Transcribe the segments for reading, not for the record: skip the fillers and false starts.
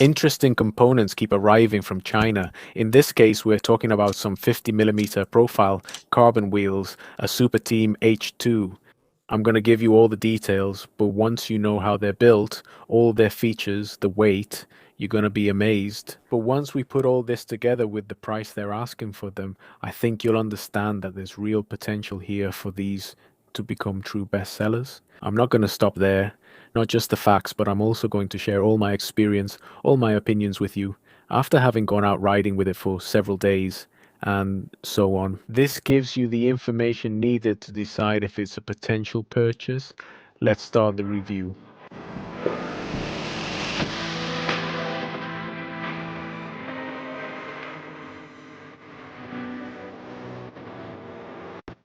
Interesting components keep arriving from China. In this case, we're talking about some 50mm profile carbon wheels, a Superteam H2. I'm going to give you all the details, but once you know how they're built, all their features, the weight, you're going to be amazed. But once we put all this together with the price they're asking for them, I think you'll understand that there's real potential here for these to become true bestsellers. I'm not going to stop there. Not just the facts, but I'm also going to share all my experience, all my opinions with you after having gone out riding with it for several days and so on. This gives you the information needed to decide if it's a potential purchase. Let's start the review.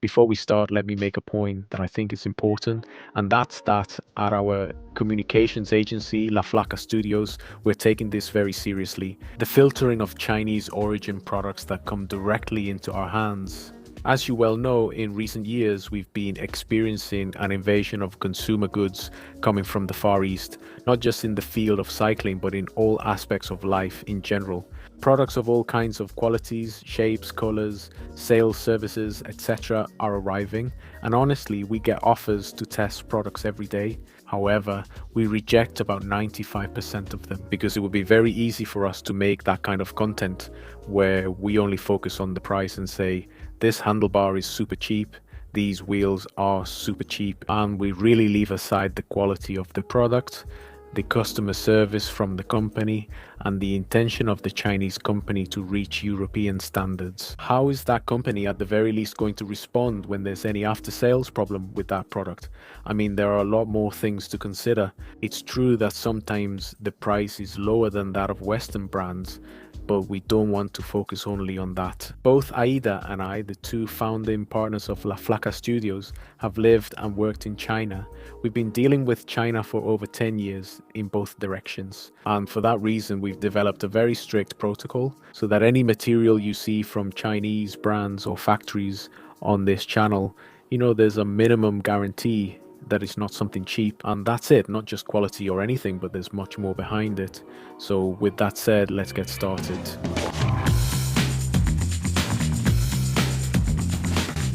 Before we start, let me make a point that I think is important, and that's that at our communications agency, La Flaca Studios, we're taking this very seriously. The filtering of Chinese origin products that come directly into our hands. As you well know, in recent years, we've been experiencing an invasion of consumer goods coming from the Far East, not just in the field of cycling, but in all aspects of life in general. Products of all kinds of qualities, shapes, colors, sales, services, etc. are arriving, and honestly, we get offers to test products every day. However, we reject about 95% of them because it would be very easy for us to make that kind of content where we only focus on the price and say, this handlebar is super cheap, these wheels are super cheap, and we really leave aside the quality of the product, the customer service from the company, and the intention of the Chinese company to reach European standards. How is that company at the very least going to respond when there's any after sales problem with that product? I mean, there are a lot more things to consider. It's true that sometimes the price is lower than that of Western brands, but we don't want to focus only on that. Both Aida and I, the two founding partners of La Flaca Studios, have lived and worked in China. We've been dealing with China for over 10 years in both directions. And for that reason, we've developed a very strict protocol so that any material you see from Chinese brands or factories on this channel, there's a minimum guarantee that it's not something cheap, and that's it, not just quality or anything, but there's much more behind it. So with that said, let's get started.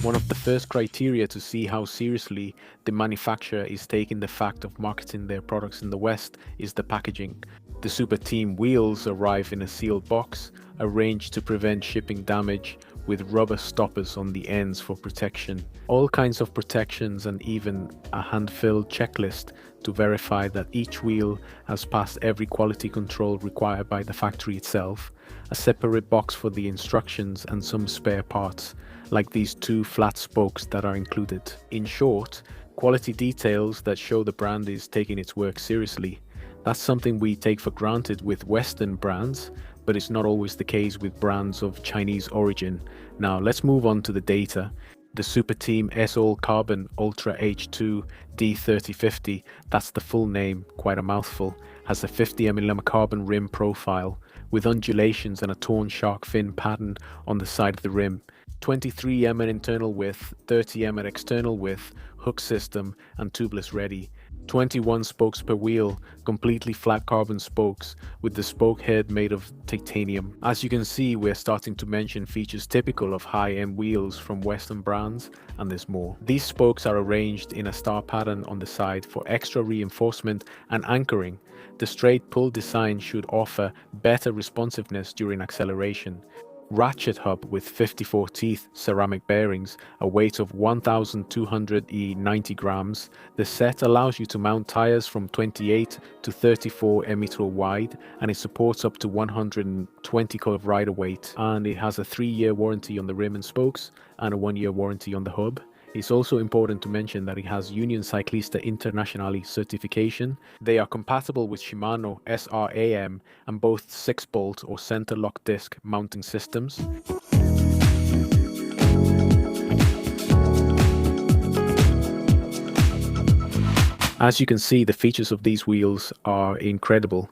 One of the first criteria to see how seriously the manufacturer is taking the fact of marketing their products in the West is the packaging. The Superteam wheels arrive in a sealed box, arranged to prevent shipping damage, with rubber stoppers on the ends for protection. All kinds of protections and even a hand-filled checklist to verify that each wheel has passed every quality control required by the factory itself. A separate box for the instructions and some spare parts, like these two flat spokes that are included. In short, quality details that show the brand is taking its work seriously. That's something we take for granted with Western brands, but it's not always the case with brands of Chinese origin. Now let's move on to the data. The Superteam S-All Carbon Ultra H2 D3050, that's the full name, quite a mouthful, has a 50mm carbon rim profile with undulations and a torn shark fin pattern on the side of the rim. 23mm internal width, 30mm external width, hook system and tubeless ready. 21 spokes per wheel, completely flat carbon spokes with the spoke head made of titanium. As you can see, we're starting to mention features typical of high-end wheels from Western brands, and there's more. These spokes are arranged in a star pattern on the side for extra reinforcement and anchoring. The straight pull design should offer better responsiveness during acceleration. Ratchet hub with 54 teeth ceramic bearings, a weight of 1,290 grams. The set allows you to mount tires from 28 to 34 emitter wide, and it supports up to 120 of rider weight, and it has a 3-year warranty on the rim and spokes and a 1-year warranty on the hub. It's also important to mention that it has Union Cyclista Internazionale certification. They are compatible with Shimano SRAM and both 6-bolt or center lock disc mounting systems. As you can see, the features of these wheels are incredible.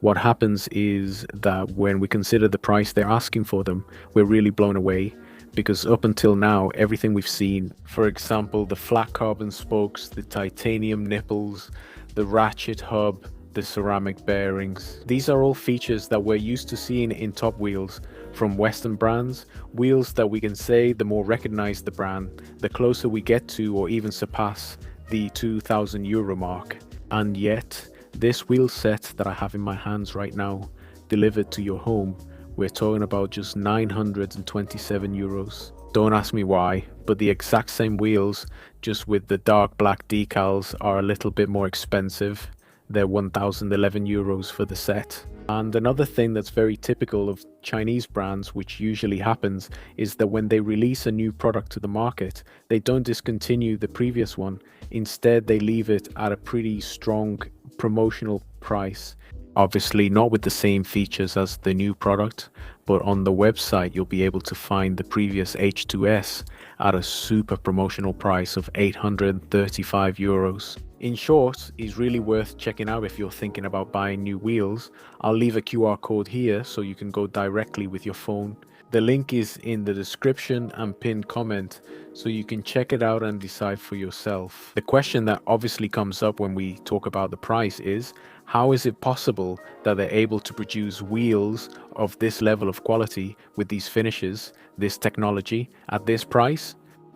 What happens is that when we consider the price they're asking for them, we're really blown away. Because up until now, everything we've seen, for example, the flat carbon spokes, the titanium nipples, the ratchet hub, the ceramic bearings. These are all features that we're used to seeing in top wheels from Western brands, wheels that we can say the more recognized the brand, the closer we get to or even surpass the €2,000 mark. And yet, this wheel set that I have in my hands right now, delivered to your home, we're talking about just €927. Don't ask me why, but the exact same wheels, just with the dark black decals, are a little bit more expensive. They're €1,011 for the set. And another thing that's very typical of Chinese brands, which usually happens, is that when they release a new product to the market, they don't discontinue the previous one. Instead, they leave it at a pretty strong promotional price. Obviously not with the same features as the new product, but on the website you'll be able to find the previous H2S at a super promotional price of €835. In short, it's really worth checking out if you're thinking about buying new wheels. I'll leave a QR code here so you can go directly with your phone. The link is in the description and pinned comment, so you can check it out and decide for yourself. The question that obviously comes up when we talk about the price is, how is it possible that they're able to produce wheels of this level of quality with these finishes, this technology, at this price?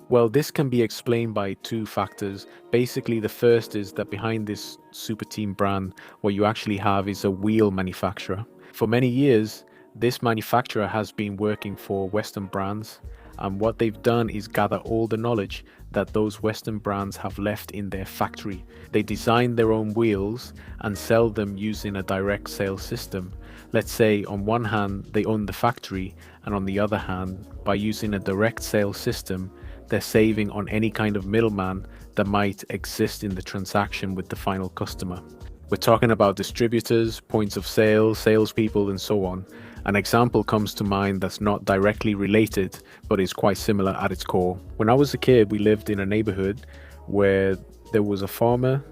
Well, this can be explained by two factors. Basically, the first is that behind this Superteam brand, what you actually have is a wheel manufacturer. For many years, this manufacturer has been working for Western brands, and what they've done is gather all the knowledge that those Western brands have left in their factory. They design their own wheels and sell them using a direct sales system. Let's say on one hand they own the factory, and on the other hand, by using a direct sales system, they're saving on any kind of middleman that might exist in the transaction with the final customer. We're talking about distributors, points of sale, salespeople, and so on. An example comes to mind that's not directly related, but is quite similar at its core. When I was a kid, we lived in a neighborhood where there was a farm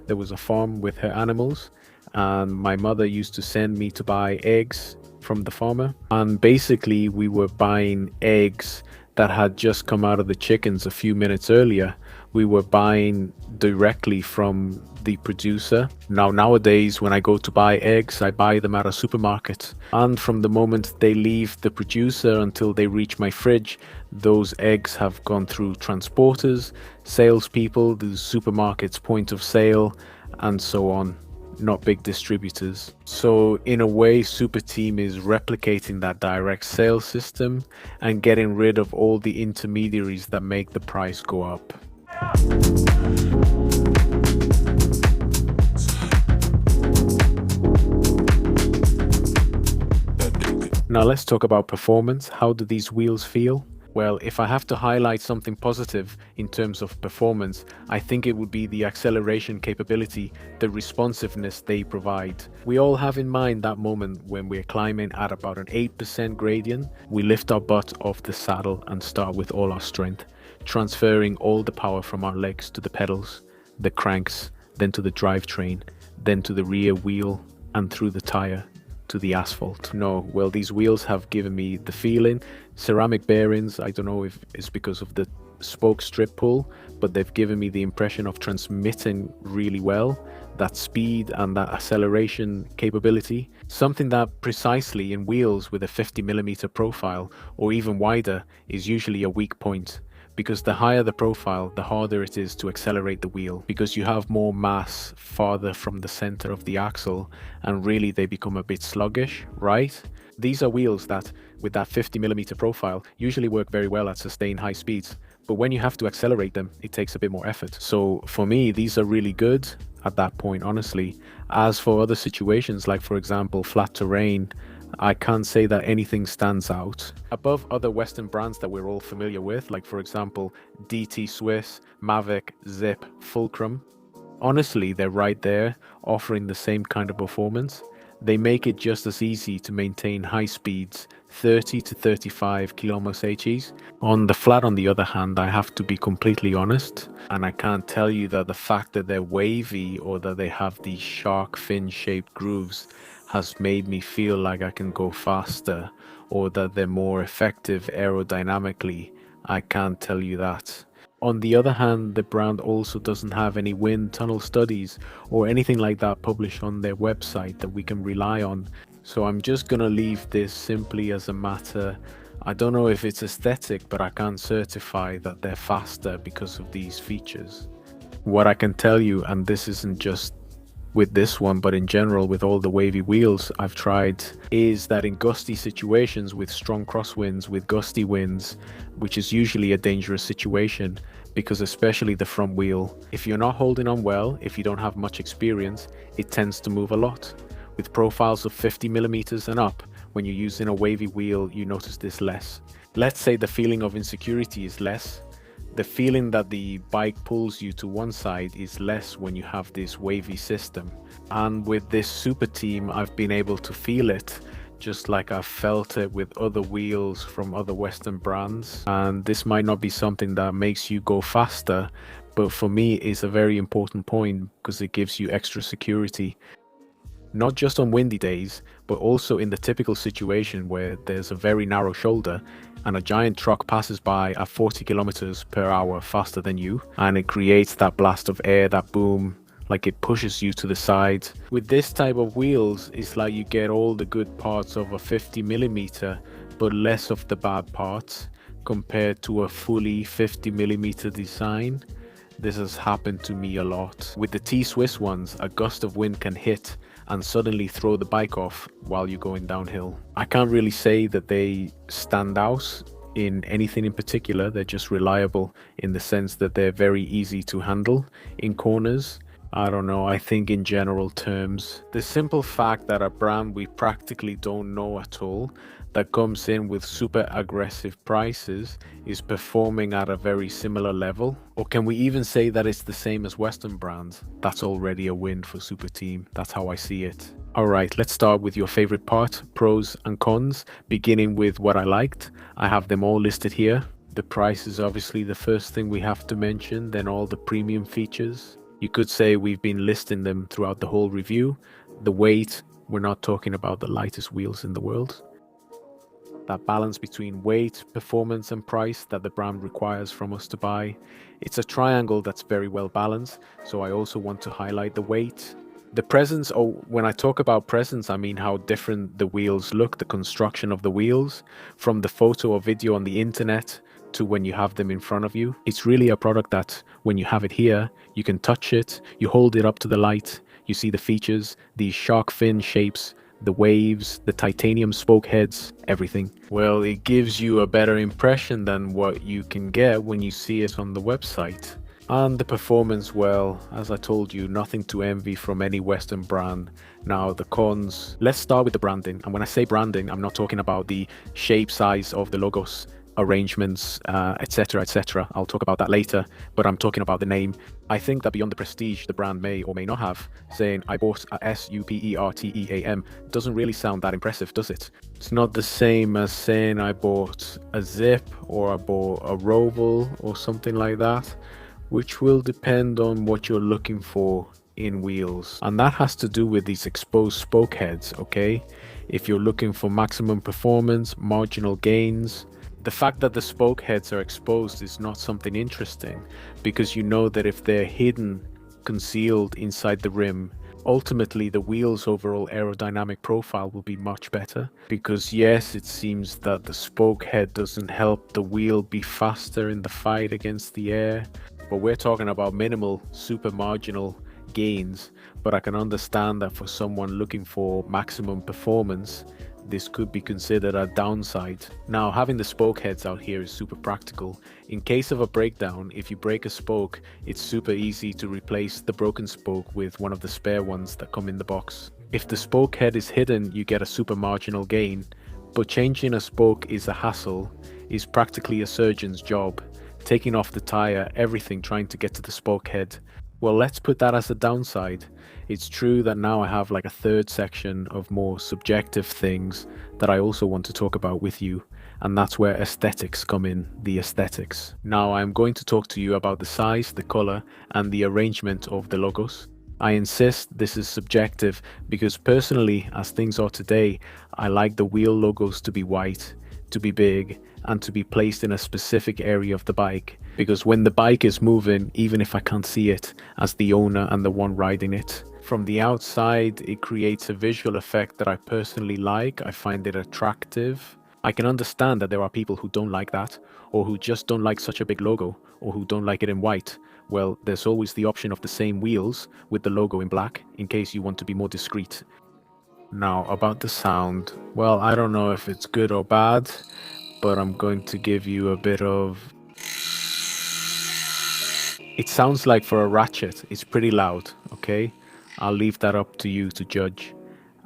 with her animals, and my mother used to send me to buy eggs from the farmer. And basically, we were buying eggs that had just come out of the chickens a few minutes earlier. We were buying directly from the producer. Nowadays, when I go to buy eggs, I buy them at a supermarket. And from the moment they leave the producer until they reach my fridge, those eggs have gone through transporters, salespeople, the supermarket's point of sale, and so on. Not big distributors. So in a way, Superteam is replicating that direct sales system and getting rid of all the intermediaries that make the price go up. Now let's talk about performance. How do these wheels feel? Well, if I have to highlight something positive in terms of performance, I think it would be the acceleration capability, the responsiveness they provide. We all have in mind that moment when we're climbing at about an 8% gradient. We lift our butt off the saddle and start with all our strength, transferring all the power from our legs to the pedals, the cranks, then to the drivetrain, then to the rear wheel, and through the tire to the asphalt. No, well, these wheels have given me the feeling. Ceramic bearings, I don't know if it's because of the spoke strip pull, but they've given me the impression of transmitting really well, that speed and that acceleration capability. Something that precisely in wheels with a 50mm profile or even wider is usually a weak point. Because the higher the profile, the harder it is to accelerate the wheel, because you have more mass farther from the center of the axle, and really they become a bit sluggish, right? These are wheels that, with that 50mm profile, usually work very well at sustained high speeds, but when you have to accelerate them, it takes a bit more effort. So for me, these are really good at that point, honestly. As for other situations, like for example, flat terrain, I can't say that anything stands out above other Western brands that we're all familiar with, like for example, DT Swiss, Mavic, Zip, Fulcrum. Honestly, they're right there, offering the same kind of performance. They make it just as easy to maintain high speeds, 30 to 35 km/h. On the flat, on the other hand, I have to be completely honest, and I can't tell you that the fact that they're wavy or that they have these shark fin shaped grooves has made me feel like I can go faster or that they're more effective aerodynamically. I can't tell you that. On the other hand, the brand also doesn't have any wind tunnel studies or anything like that published on their website that we can rely on. So I'm just gonna leave this simply as a matter. I don't know if it's aesthetic, but I can't certify that they're faster because of these features. What I can tell you, and this isn't just with this one, but in general with all the wavy wheels I've tried, is that in gusty situations with strong crosswinds, with gusty winds, which is usually a dangerous situation, because especially the front wheel, if you're not holding on well, if you don't have much experience, it tends to move a lot. With profiles of 50 millimeters and up, when you're using a wavy wheel, you notice this less. Let's say the feeling of insecurity is less. The feeling that the bike pulls you to one side is less when you have this wavy system. And with this Superteam, I've been able to feel it just like I've felt it with other wheels from other Western brands. And this might not be something that makes you go faster, but for me it's a very important point because it gives you extra security. Not just on windy days, but also in the typical situation where there's a very narrow shoulder and a giant truck passes by at 40 kilometers per hour faster than you, and it creates that blast of air, that boom, like it pushes you to the side. With this type of wheels, it's like you get all the good parts of a 50 millimeter, but less of the bad parts compared to a fully 50 millimeter design. This has happened to me a lot. With the T-Swiss ones, a gust of wind can hit and suddenly throw the bike off while you're going downhill. I can't really say that they stand out in anything in particular. They're just reliable in the sense that they're very easy to handle in corners. I don't know, I think in general terms, the simple fact that a brand we practically don't know at all that comes in with super aggressive prices is performing at a very similar level, or can we even say that it's the same as Western brands? That's already a win for Superteam. That's how I see it. Alright, let's start with your favorite part, pros and cons, beginning with what I liked. I have them all listed here. The price is obviously the first thing we have to mention, then all the premium features. You could say we've been listing them throughout the whole review. The weight, we're not talking about the lightest wheels in the world. That balance between weight, performance and price that the brand requires from us to buy. It's a triangle that's very well balanced, so I also want to highlight the weight. The presence, when I talk about presence, I mean how different the wheels look, the construction of the wheels, from the photo or video on the internet to when you have them in front of you. It's really a product that when you have it here, you can touch it, you hold it up to the light, you see the features, these shark fin shapes, the waves, the titanium spoke heads, everything. Well, it gives you a better impression than what you can get when you see it on the website. And the performance, well, as I told you, nothing to envy from any Western brand. Now, the cons, let's start with the branding. And when I say branding, I'm not talking about the shape, size of the logos, arrangements, etc, etc. I'll talk about that later, but I'm talking about the name. I think that beyond the prestige the brand may or may not have, saying I bought a Superteam doesn't really sound that impressive, does it? It's not the same as saying I bought a Zip or I bought a Roval or something like that, which will depend on what you're looking for in wheels. And that has to do with these exposed spoke heads, okay? If you're looking for maximum performance, marginal gains, the fact that the spoke heads are exposed is not something interesting, because you know that if they're hidden, concealed inside the rim, ultimately the wheel's overall aerodynamic profile will be much better. Because yes, it seems that the spoke head doesn't help the wheel be faster in the fight against the air, but we're talking about minimal, super marginal gains. But I can understand that for someone looking for maximum performance, this could be considered a downside. Now, having the spoke heads out here is super practical. In case of a breakdown, if you break a spoke, it's super easy to replace the broken spoke with one of the spare ones that come in the box. If the spoke head is hidden, you get a super marginal gain, but changing a spoke is a hassle, is practically a surgeon's job. Taking off the tire, everything trying to get to the spoke head. Well, let's put that as a downside. It's true that now I have like a third section of more subjective things that I also want to talk about with you, and that's where aesthetics come in, the aesthetics. Now I'm going to talk to you about the size, the color, and the arrangement of the logos. I insist this is subjective because personally, as things are today, I like the wheel logos to be white. to be big and to be placed in a specific area of the bike. Because when the bike is moving, even if I can't see it as the owner and the one riding it, from the outside, it creates a visual effect that I personally like. I find it attractive. I can understand that there are people who don't like that, or who just don't like such a big logo, or who don't like it in white. Well, there's always the option of the same wheels with the logo in black, in case you want to be more discreet. Now, about the sound, well, I don't know if it's good or bad, but I'm going to give you a bit of... It sounds like for a ratchet, it's pretty loud, okay? I'll leave that up to you to judge.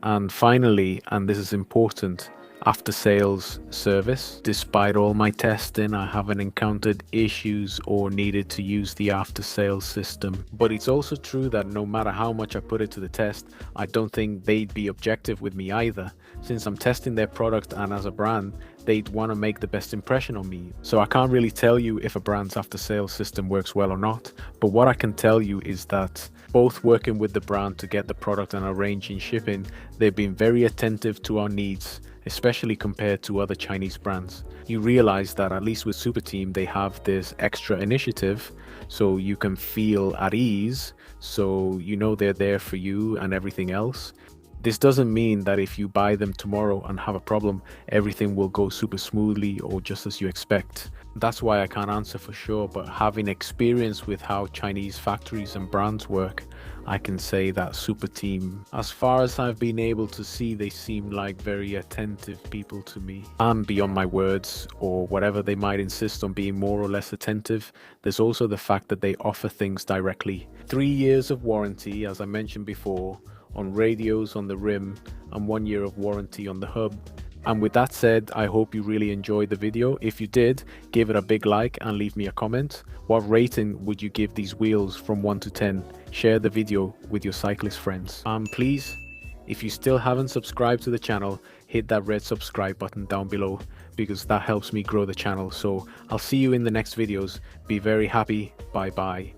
And finally, and this is important, after sales service. Despite all my testing, I haven't encountered issues or needed to use the after sales system. But it's also true that no matter how much I put it to the test, I don't think they'd be objective with me either. Since I'm testing their product and as a brand, they'd want to make the best impression on me. So I can't really tell you if a brand's after sales system works well or not. But what I can tell you is that both working with the brand to get the product and arranging shipping, they've been very attentive to our needs, especially compared to other Chinese brands. You realize that at least with Superteam, they have this extra initiative, so you can feel at ease, so you know they're there for you and everything else. This doesn't mean that if you buy them tomorrow and have a problem, everything will go super smoothly or just as you expect. That's why I can't answer for sure, but having experience with how Chinese factories and brands work, I can say that Superteam, as far as I've been able to see, they seem like very attentive people to me. And beyond my words, or whatever they might insist on being more or less attentive, there's also the fact that they offer things directly. 3 years of warranty, as I mentioned before, on radios on the rim, and 1 year of warranty on the hub. And with that said, I hope you really enjoyed the video. If you did, give it a big like and leave me a comment. What rating would you give these wheels from 1 to 10? Share the video with your cyclist friends. Please, if you still haven't subscribed to the channel, hit that red subscribe button down below, because that helps me grow the channel. So I'll see you in the next videos. Be very happy. Bye bye.